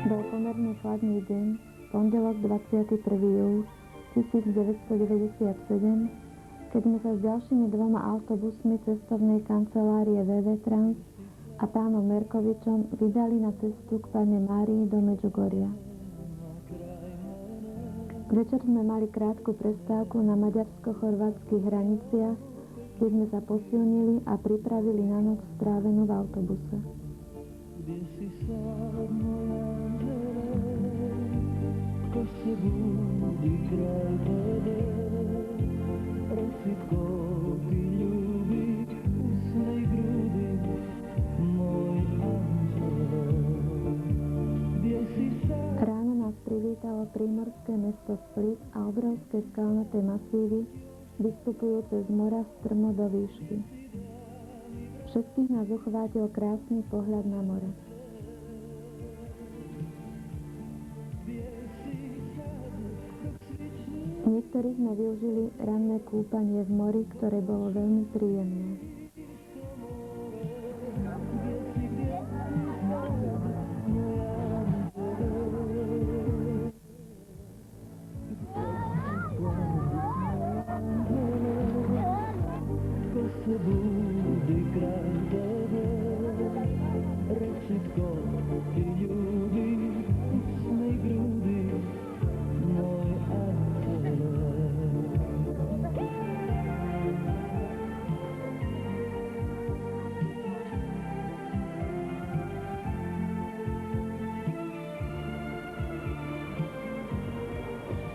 Bol pomerne chladný deň, pondelok 21. júl 1997, keď sme sa s ďalšími dvoma autobusmi cestovnej kancelárie VV Trans a pánom Merkovičom vydali na cestu k Panne Márii do Medžugoria. Večer sme mali krátku prestávku na maďarsko-chorvátskych hraniciach, kde sme sa posilnili a pripravili na noc strávenú v autobuse. Ráno nás privítalo prímorské mesto Split a obrovské skalnaté masívy, vystupujúce z mora strmo do výšky. Všetkých nás uchvátil krásny pohľad na more. Niektorí sme využili ranné kúpanie v mori, ktoré bolo veľmi príjemné.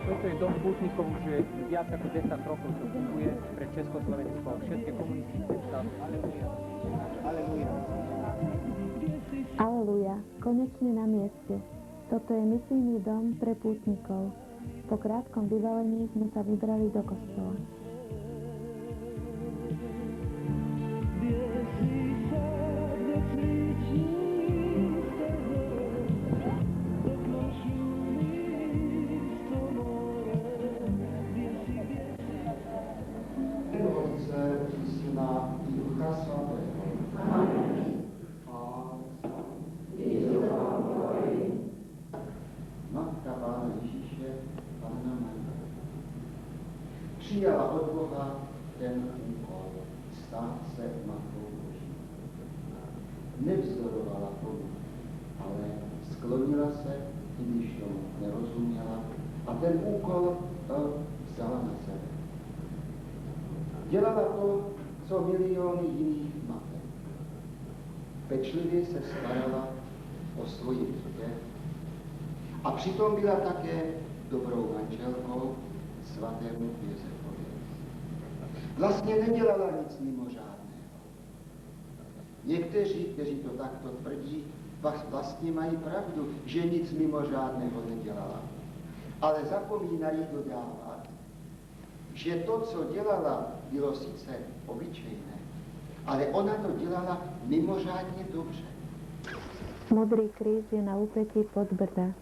Toto je dom pútnikov, už je viac ako 10 rokov, čo funguje pre Československo a všetky komunistické štáty. Aleluja. Aleluja. Aleluja, konečne na mieste. Toto je misijný dom pre pútnikov. Po krátkom vyvalení sme sa vybrali do kostola. Přijala od Boha ten úkol stát se matkou Boží. Nevzdorovala tomu, ale sklonila se, i když tomu nerozuměla, a ten úkol vzala na sebe. Dělala to, co miliony jiných matek. Pečlivě se starala o svoje dítě a přitom byla také dobrou manželkou svatému Josefovi. Vlastně nedělala nic mimořádného. Někteří, kteří to takto tvrdí, vlastně mají pravdu, že nic mimořádného nedělala. Ale zapomínají dodávat, že to, co dělala, bylo sice obyčejné, ale ona to dělala mimořádně dobře. Modrý kríž je na úpetí Podbrda.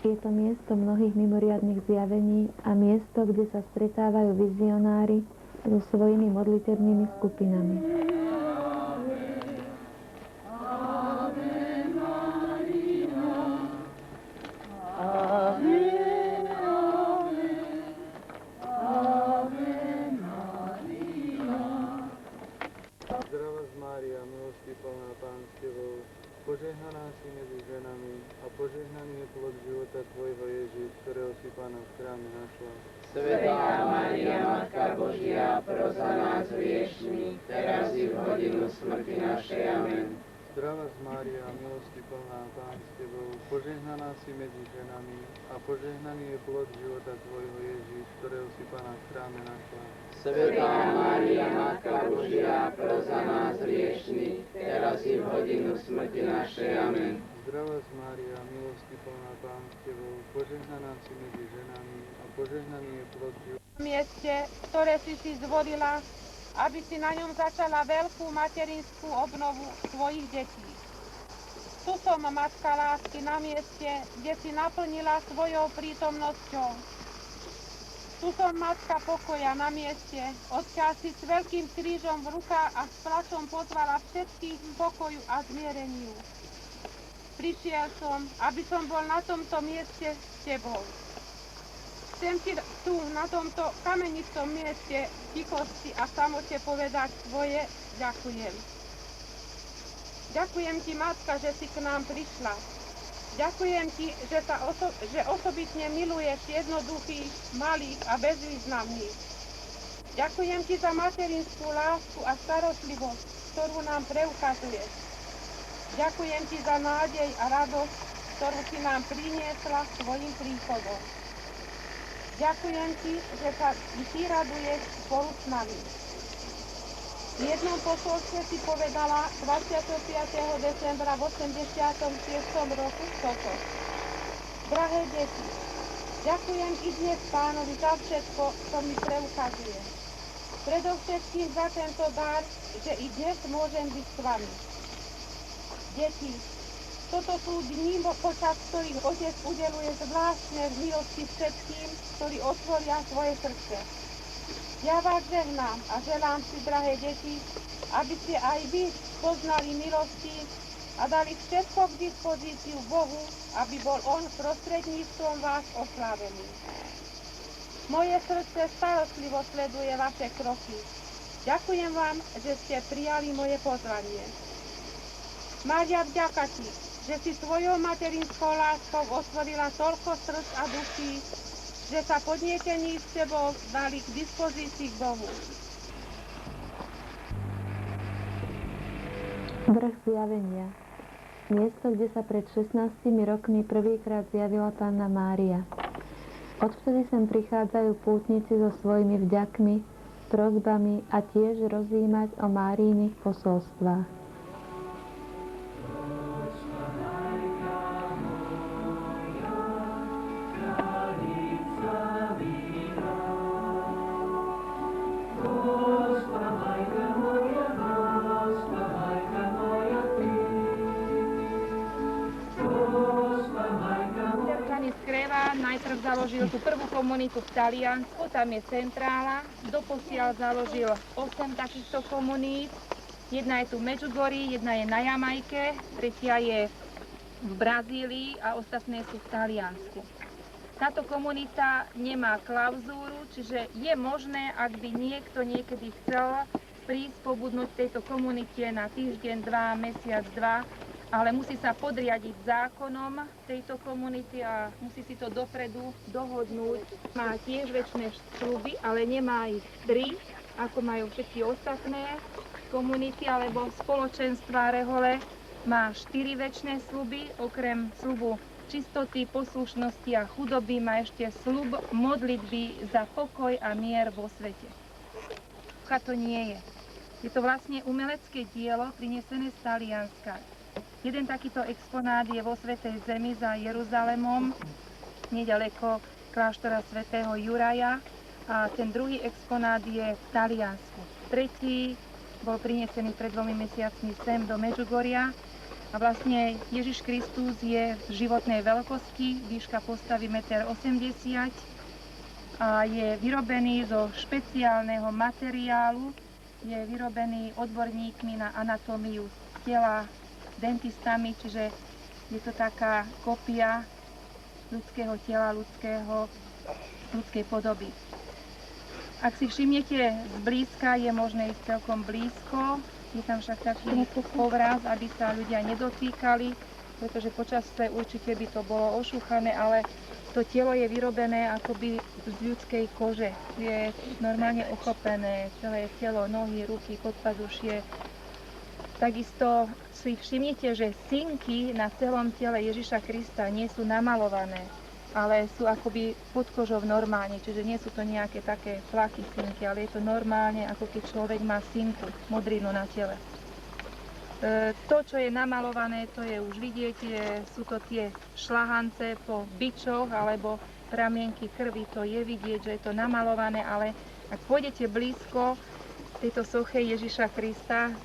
Je to miesto mnohých mimoriadnych zjavení a miesto, kde sa stretávajú vizionári so svojimi modlitebnými skupinami. Zdravá Mária, milosti plná, Pán s Tebou, požehnaná si medzi ženami a požehnaný je plod života Tvojho Ježiš, ktorého si Pána v chráme našla. Svätá Mária, Matka Božia, pros za nás hriešnych, teraz i v hodinu smrti našej. Amen. Zdravá Mária, milosti plná, Pán s Tebou, požehnaná si medzi ženami a požehnaný je plod života Tvojho Ježiš, ktorého si Pána v chráme našla. Svätá Mária, Matka Božia, pros za nás hriešnych, teraz i v hodinu smrti našej. Amen. Zdravá Mária, milosti plná, Pán s Tebou, požehnaná si medzi ženami a požehnaný je plod života. Mieste, ktoré si zvolila, aby si na ňom začala veľkú materinskú obnovu svojich detí. Tu som, Matka lásky, na mieste, kde si naplnila svojou prítomnosťou. Tu som, Matka pokoja, na mieste, odkiaľ si s veľkým krížom v rukách a s plačom pozvala všetkých k pokoju a zmiereniu. prišiel som, aby som bol na tomto mieste s tebou. Chcem ti tu, na tomto kamenistom mieste, v tichosti a samote povedať svoje ďakujem. Ďakujem ti, Matka, že si k nám prišla. Ďakujem ti, že osobitne miluješ jednoduchých, malých a bezvýznamných. Ďakujem ti za materinskú lásku a starostlivosť, ktorú nám preukazuješ. Ďakujem ti za nádej a radosť, ktorú si nám priniesla svojim príchodom. Ďakujem ti, že sa i ty raduješ spolu s nami. V jednom posolstve si povedala 25. decembra v 86. roku toto. Drahé deti, ďakujem i dnes Pánovi za všetko, čo mi preukazuje. Predovšetkým za tento dar, že i dnes môžem byť s vami. Deti, toto sú dni, počas ktorých Otec udeluje zvláštne milosti všetkým, ktorí otvoria svoje srdce. Ja vás žehnám a želám si, drahé deti, aby ste aj vy poznali milosti a dali všetko k dispozíciu Bohu, aby bol On prostredníctvom vás oslávený. Moje srdce starostlivo sleduje vaše kroky. Ďakujem vám, že ste prijali moje pozvanie. Mária, vďaka ti, že si svojou materinskou láskou otvorila toľko srdc a duší, že sa podnietení s tebou dali k dispozícii k Bohu. Vrch zjavenia. Miesto, kde sa pred 16 rokmi prvýkrát zjavila Panna Mária. Odvtedy sem prichádzajú pútnici so svojimi vďakmi, prosbami a tiež rozjímať o Máriinych posolstvách. Najprv založil tú prvú komunitu v Taliansku, tam je centrála. Doposiaľ založil 8 takýchto komunít. Jedna je tu v Medjugorji, jedna je na Jamajke, tretia je v Brazílii a ostatné sú v Taliansku. Táto komunita nemá klauzúru, čiže je možné, ak by niekto niekedy chcel prísť pobudnúť v tejto komunite na týždeň, 2, mesiac, 2, ale musí sa podriadiť zákonom tejto komunity a musí si to dopredu dohodnúť. Má tiež večné sľuby, ale nemá ich 3, ako majú všetky ostatné komunity alebo spoločenstva rehole. Má 4 večné sľuby, okrem sľubu čistoty, poslušnosti a chudoby má ešte sľub modlitby za pokoj a mier vo svete. To nie je. Je to vlastne umelecké dielo prinesené z Talianska. Jeden takýto exponát je vo Svätej Zemi za Jeruzalemom, nedaleko kláštora svätého Juraja, a ten druhý exponát je v Taliansku. Tretí bol prinesený pred 2 mesiacmi sem do Medjugorja a vlastne Ježiš Kristus je v životnej veľkosti, výška postavy 1,80 m a je vyrobený zo špeciálneho materiálu, je vyrobený odborníkmi na anatómiu tela, dentistami, čiže je to taká kopia ľudského tela, ľudskej podoby. Ak si všimnete zblízka, je možné ísť celkom blízko, je tam však taký povraz, aby sa ľudia nedotýkali, pretože počasie určite by to bolo ošúchané, ale to telo je vyrobené akoby z ľudskej kože. Je normálne ochopené, celé telo, nohy, ruky, podpazušie. Takisto si všimnite, že sinky na celom tele Ježiša Krista nie sú namalované, ale sú akoby pod kožou normálne, čiže nie sú to nejaké také flaky sinky, ale je to normálne, ako keď človek má sinku, modrinu na tele. To, čo je namalované, to je už vidieť, sú to tie šľahance po bičoch alebo pramienky krvi, to je vidieť, že je to namalované, ale ak pôjdete blízko tejto soche Ježiša Krista,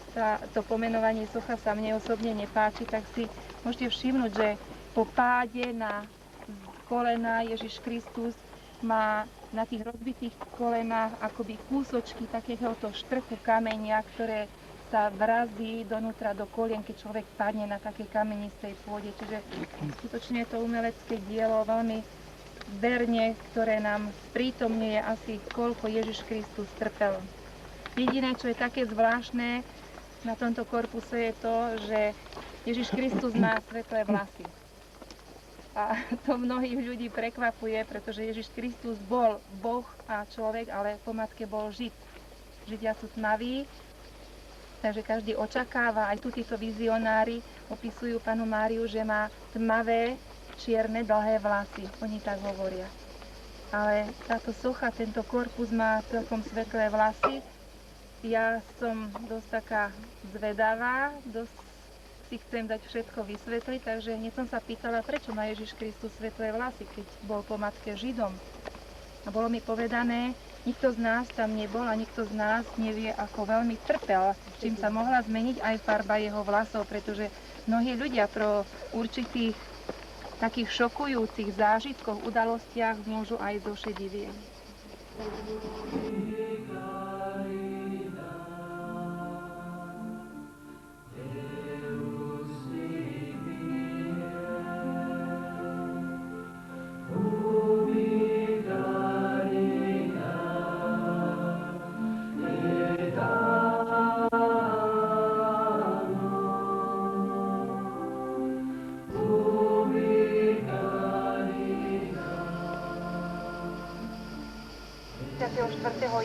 to pomenovanie socha sa mne osobne nepáči, tak si môžete všimnúť, že po páde na kolena Ježiš Kristus má na tých rozbitých kolenách akoby kúsočky takéhoto štrku kameňa, ktoré sa vrazí donútra do kolien, keď človek padne na takej kamenistej pôde. Čiže skutočne je to umelecké dielo veľmi verne, ktoré nám sprítomňuje asi, koľko Ježiš Kristus trpel. Jediné, čo je také zvláštne na tomto korpuse, je to, že Ježiš Kristus má svetlé vlasy. A to mnohých ľudí prekvapuje, pretože Ježiš Kristus bol Boh a človek, ale po matke bol Žid. Židia sú tmaví, takže každý očakáva, aj tu títo vizionári opisujú Pannu Máriu, že má tmavé, čierne, dlhé vlasy. Oni tak hovoria. Ale táto socha, tento korpus má celkom svetlé vlasy. Ja som dosť taká zvedavá, dosť si chcem dať všetko vysvetliť, takže hneď som sa pýtala, prečo má Ježiš Kristus svetlé vlasy, keď bol po matke Židom. A bolo mi povedané, nikto z nás tam nebol a nikto z nás nevie, ako veľmi trpel, čím sa mohla zmeniť aj farba jeho vlasov, pretože mnohí ľudia pro určitých takých šokujúcich zážitkoch, udalostiach môžu aj zošedivieť.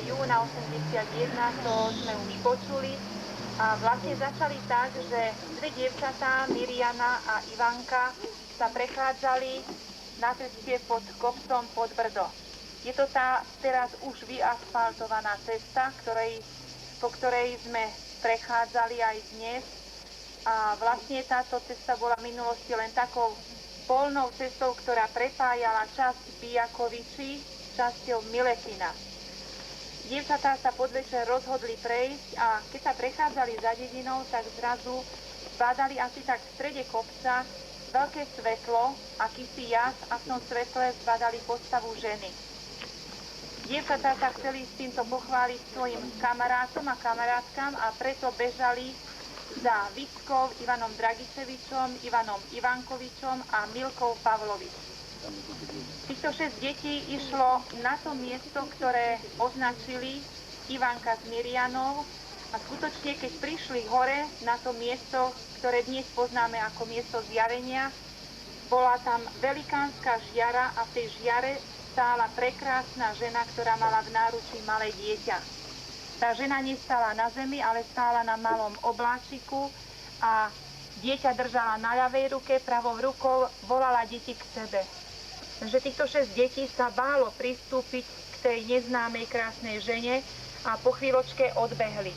Júna 81, to sme už počuli. A vlastne začali tak, že dve dievčatá, Miriana a Ivanka, sa prechádzali na ceste pod kopcom pod Brdo. Je to tá teraz už vyasfaltovaná cesta, po ktorej sme prechádzali aj dnes. A vlastne táto cesta bola v minulosti len takou polnou cestou, ktorá prepájala časť Bijakovičí s časťou Miletina. Dievčatá sa podvečer rozhodli prejsť a keď sa prechádzali za dedinou, tak zrazu zbadali asi tak v strede kopca veľké svetlo, akýsi jas, a v tom svetle zbadali postavu ženy. Dievčatá sa chceli s týmto pochváliť svojim kamarátom a kamarátkam a preto bežali za Vickou, Ivanom Dragičevičom, Ivanom Ivankovičom a Milkou Pavlovič. Týchto 6 detí išlo na to miesto, ktoré označili Ivanka s Mirianou, a skutočne, keď prišli hore na to miesto, ktoré dnes poznáme ako miesto zjavenia, bola tam velikánska žiara a v tej žiare stála prekrásna žena, ktorá mala v náručí malé dieťa. Tá žena nestála na zemi, ale stála na malom obláčiku a dieťa držala na ľavej ruke, pravou rukou volala deti k sebe. Že týchto 6 detí sa bálo pristúpiť k tej neznámej krásnej žene a po chvíľočke odbehli.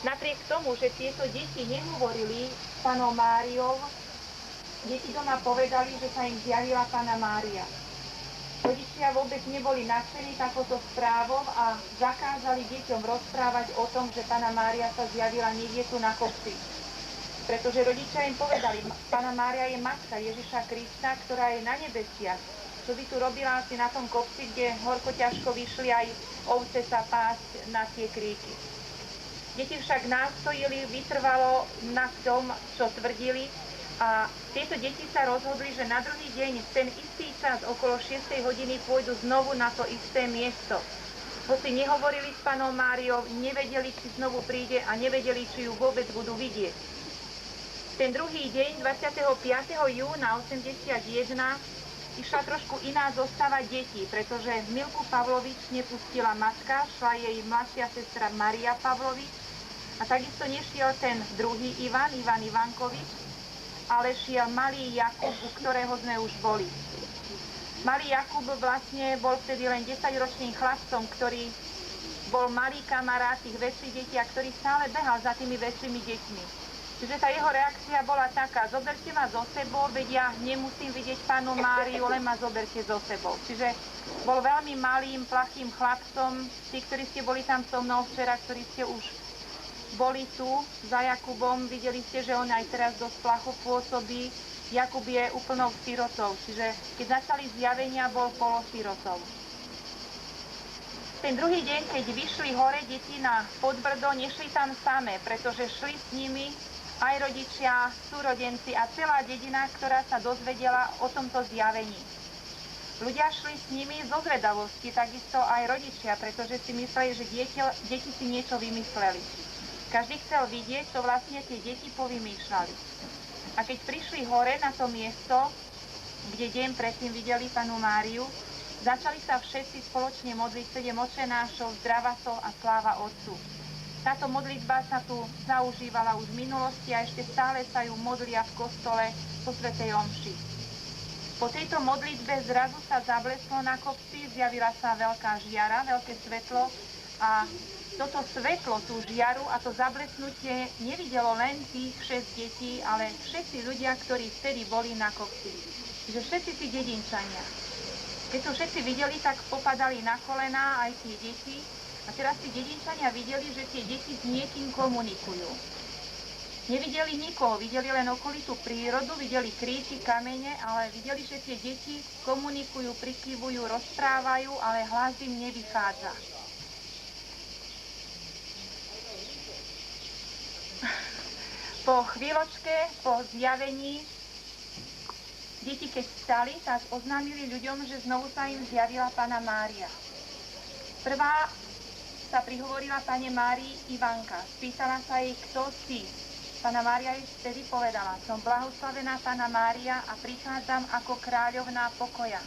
Napriek tomu, že tieto deti nehovorili s Pannou Máriou, deti doma povedali, že sa im zjavila Panna Mária. Rodičia vôbec neboli nadšení takouto správou a zakázali deťom rozprávať o tom, že Panna Mária sa zjavila niekde tu na kopci. Pretože rodičia im povedali, Panna Mária je matka Ježiša Krista, ktorá je na nebesiach. Čo by tu robila asi na tom kopci, kde horko ťažko vyšli aj ovce sa pásť na tie kríky. Deti však nástojili vytrvalo na tom, čo tvrdili, a tieto deti sa rozhodli, že na druhý deň v ten istý čas okolo 6. hodiny pôjdu znovu na to isté miesto. Hoci nehovorili s Pannou Máriou, nevedeli, či znovu príde a nevedeli, či ju vôbec budú vidieť. Ten druhý deň, 25. júna 81, išla trošku iná zostava detí, pretože Milku Pavlovič nepustila matka, šla jej mladšia sestra Maria Pavlovič, a takisto nešiel ten druhý Ivan Ivankovič, ale šiel malý Jakub, u ktorého sme už boli. Malý Jakub vlastne bol vtedy len 10-ročným chlapcom, ktorý bol malý kamarát tých väčších detí a ktorý stále behal za tými väčšími deťmi. Čiže tá jeho reakcia bola taká, zoberte ma so sebou, veď ja nemusím vidieť Pannu Máriu, len ma zoberte so sebou. Čiže bol veľmi malým, plachým chlapcom. Tí, ktorí ste boli tam so mnou včera, ktorí ste už boli tu za Jakubom, videli ste, že on aj teraz dosť placho pôsobí. Jakub je úplnou sirotou, čiže keď začali zjavenia, bol polosirotou. Ten druhý deň, keď vyšli hore deti na Podbrdo, nešli tam samé, pretože šli s nimi aj rodičia, súrodenci a celá dedina, ktorá sa dozvedela o tomto zjavení. Ľudia šli s nimi zo zvedavosti, takisto aj rodičia, pretože si mysleli, že deti si niečo vymysleli. Každý chcel vidieť, čo vlastne tie deti povymýšľali. A keď prišli hore na to miesto, kde deň predtým videli Pannu Máriu, začali sa všetci spoločne modliť 7 Otčenášov, Zdravasov a Sláva Otcu. Táto modlitba sa tu zaužívala už v minulosti a ešte stále sa ju modlia v kostole po svätej omši. Po tejto modlitbe zrazu sa zablesklo na kopci, zjavila sa veľká žiara, veľké svetlo a toto svetlo, tú žiaru a to zablesnutie nevidelo len tých 6 detí, ale všetci ľudia, ktorí vtedy boli na kopci. Čiže všetci tí dedinčania. Keď to všetci videli, tak popadali na kolená aj tie deti. A teraz tí dedinčania videli, že tie deti s niekým komunikujú. Nevideli nikoho, videli len okolitú prírodu, videli kríky, kamene, ale videli, že tie deti komunikujú, prikyvujú, rozprávajú, ale hlas im nevychádza. Po chvíľočke, po zjavení, deti, keď vstali, tak oznámili ľuďom, že znovu sa im zjavila Panna Mária. Prvá sa prihovorila Panne Márii Ivanka. Spýtala sa jej, kto si. Panna Mária jej vtedy povedala, som blahoslavená Panna Mária a prichádzam ako kráľovná pokoja.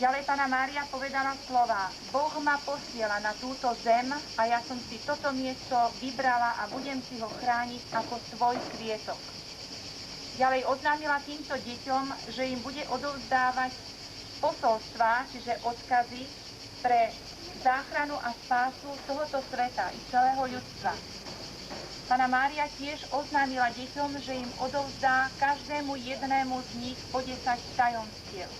Ďalej Panna Mária povedala slová, Boh ma posiela na túto zem a ja som si toto miesto vybrala a budem si ho chrániť ako svoj kvietok. Ďalej oznámila týmto deťom, že im bude odovzdávať posolstvá, čiže odkazy pre záchranu a spásu tohoto sveta i celého ľudstva. Panna Mária tiež oznámila deťom, že im odovzdá každému jednému z nich po 10 tajomstiev.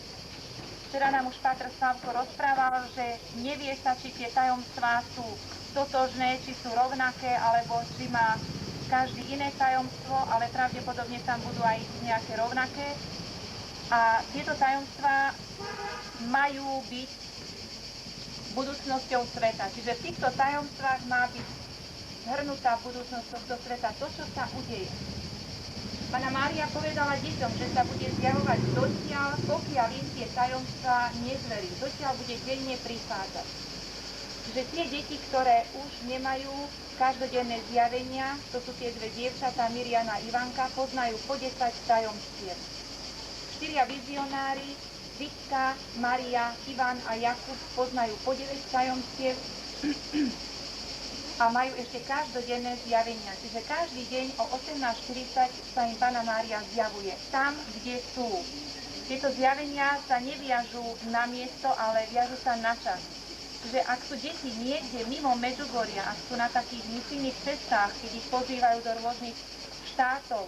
Včera nám už páter Slavko rozprával, že nevie sa, či tie tajomstvá sú totožné, či sú rovnaké, alebo či má každý iné tajomstvo, ale pravdepodobne tam budú aj nejaké rovnaké. A tieto tajomstvá majú byť budúcnosťou sveta. Čiže v týchto tajomstvách má byť zhrnutá budúcnosť tohto sveta, to, čo sa udeje. Panna Mária povedala deťom, že sa bude zjavovať dotiaľ, pokiaľ im tie tajomstvá nezverí. Dotiaľ bude denne prichádzať. Že tie deti, ktoré už nemajú každodenné zjavenia, to sú tie dve dievčatá, Miriana a Ivanka, poznajú po 10 tajomstiev. 4 vizionári, Vitka, Maria, Ivan a Jakub poznajú po 9 tajomstiev a majú ešte každodenné zjavenia. Čiže každý deň o 18:40 sa im Panna Mária zjavuje tam, kde sú. Tieto zjavenia sa neviažú na miesto, ale viažú sa na čas. Čiže ak sú deti niekde mimo Medžugoria, ak sú na takých misijných cestách, keď ich pozývajú do rôznych štátov,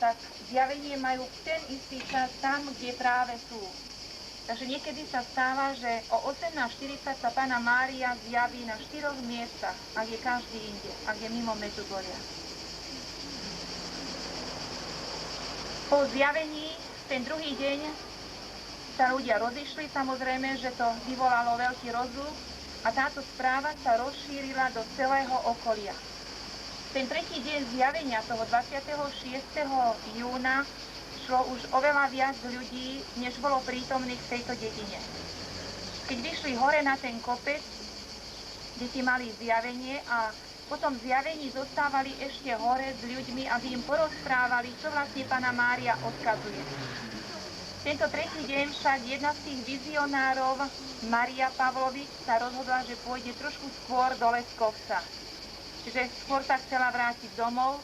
tak zjavenie majú v ten istý čas tam, kde práve sú. Takže niekedy sa stáva, že o 18:40 sa Panna Mária zjaví na 4 miestach, ak je každý inde, ak je mimo Medžugoria. Po zjavení ten druhý deň sa ľudia rozišli, samozrejme, že to vyvolalo veľký rozľúb a táto správa sa rozšírila do celého okolia. Ten tretí deň zjavenia, toho 26. júna, šlo už oveľa viac ľudí, než bolo prítomných v tejto dedine. Keď vyšli hore na ten kopec, deti mali zjavenie a potom zjavení zostávali ešte hore s ľuďmi, aby im porozprávali, čo vlastne Panna Mária odkazuje. Tento tretí deň však jedna z tých vizionárov, Maria Pavlovič, sa rozhodla, že pôjde trošku skôr dole z kopca. Čiže skôr sa chcela vrátiť domov,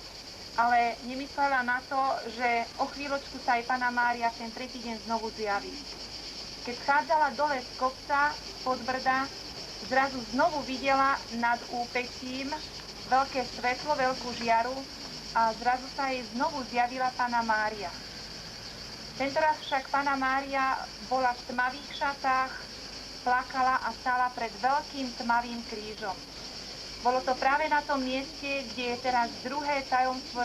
ale nemyslela na to, že o chvíľočku sa aj Panna Mária ten tretí deň znovu zjaví. Keď schádzala dole z kopca pod Brda, zrazu znovu videla nad úpetím veľké svetlo, veľkú žiaru a zrazu sa jej znovu zjavila Panna Mária. Tentoraz však Panna Mária bola v tmavých šatách, plakala a stála pred veľkým tmavým krížom. Bolo to práve na tom mieste, kde je teraz druhé tajomstvo